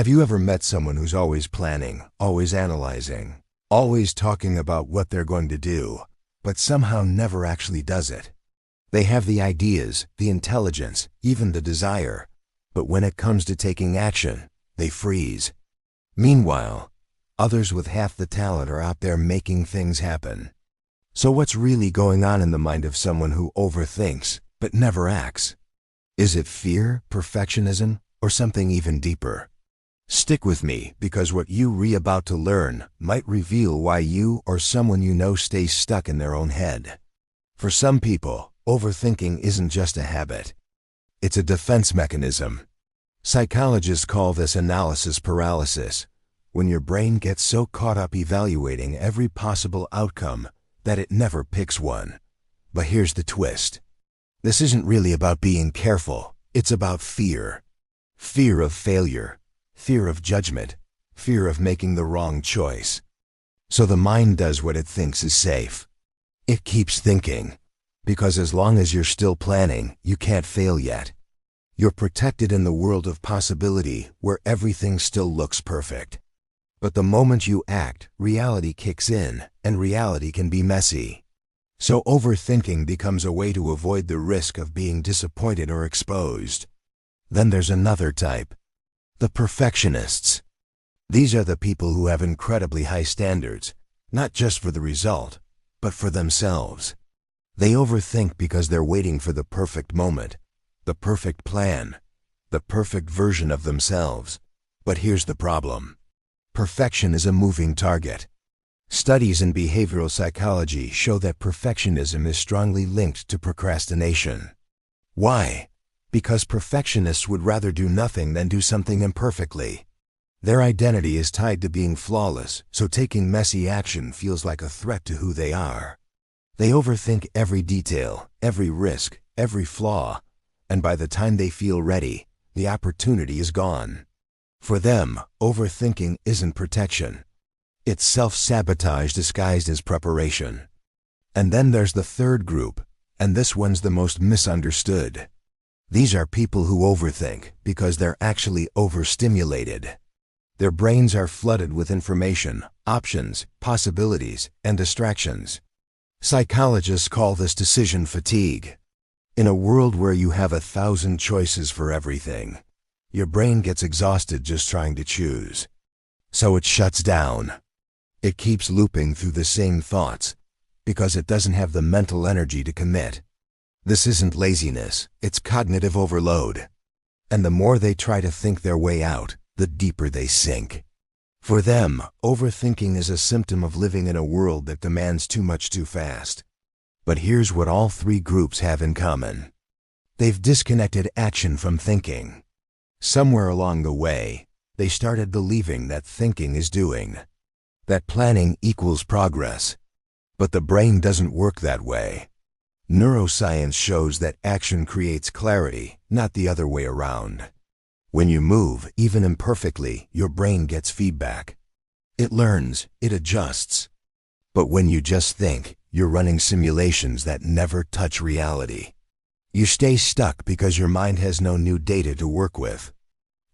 Have you ever met someone who's always planning, always analyzing, always talking about what they're going to do, but somehow never actually does it? They have the ideas, the intelligence, even the desire, but when it comes to taking action, they freeze. Meanwhile, others with half the talent are out there making things happen. So what's really going on in the mind of someone who overthinks but never acts? Is it fear, perfectionism, or something even deeper? Stick with me, because what you're about to learn might reveal why you or someone you know stays stuck in their own head. For some people, overthinking isn't just a habit. It's a defense mechanism. Psychologists call this analysis paralysis, when your brain gets so caught up evaluating every possible outcome that it never picks one. But here's the twist. This isn't really about being careful, it's about fear. Fear of failure, fear of judgment, fear of making the wrong choice. So the mind does what it thinks is safe. It keeps thinking, because as long as you're still planning, you can't fail yet. You're protected in the world of possibility where everything still looks perfect. But the moment you act, reality kicks in, and reality can be messy. So overthinking becomes a way to avoid the risk of being disappointed or exposed. Then there's another type. The perfectionists. These are the people who have incredibly high standards, not just for the result, but for themselves. They overthink because they're waiting for the perfect moment, the perfect plan, the perfect version of themselves. But here's the problem. Perfection is a moving target. Studies in behavioral psychology show that perfectionism is strongly linked to procrastination. Why? Because perfectionists would rather do nothing than do something imperfectly. Their identity is tied to being flawless, so taking messy action feels like a threat to who they are. They overthink every detail, every risk, every flaw, and by the time they feel ready, the opportunity is gone. For them, overthinking isn't protection. It's self-sabotage disguised as preparation. And then there's the third group, and this one's the most misunderstood. These are people who overthink because they're actually overstimulated. Their brains are flooded with information, options, possibilities, and distractions. Psychologists call this decision fatigue. In a world where you have 1,000 choices for everything, your brain gets exhausted just trying to choose. So it shuts down. It keeps looping through the same thoughts because it doesn't have the mental energy to commit. This isn't laziness, it's cognitive overload. And the more they try to think their way out, the deeper they sink. For them, overthinking is a symptom of living in a world that demands too much too fast. But here's what all three groups have in common. They've disconnected action from thinking. Somewhere along the way, they started believing that thinking is doing, that planning equals progress. But the brain doesn't work that way. Neuroscience shows that action creates clarity, not the other way around. When you move, even imperfectly, your brain gets feedback. It learns, it adjusts. But when you just think, you're running simulations that never touch reality. You stay stuck because your mind has no new data to work with.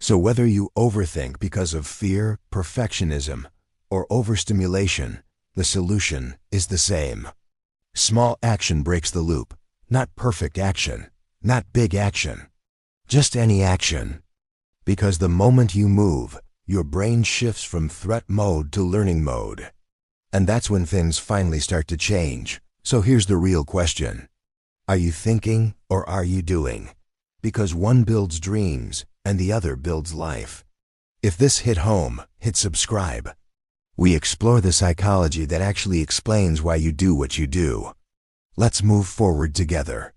So whether you overthink because of fear, perfectionism, or overstimulation, the solution is the same. Small action breaks the loop, not perfect action, not big action, just any action. Because the moment you move, your brain shifts from threat mode to learning mode. And that's when things finally start to change. So here's the real question. Are you thinking or are you doing? Because one builds dreams and the other builds life. If this hit home, hit subscribe. We explore the psychology that actually explains why you do what you do. Let's move forward together.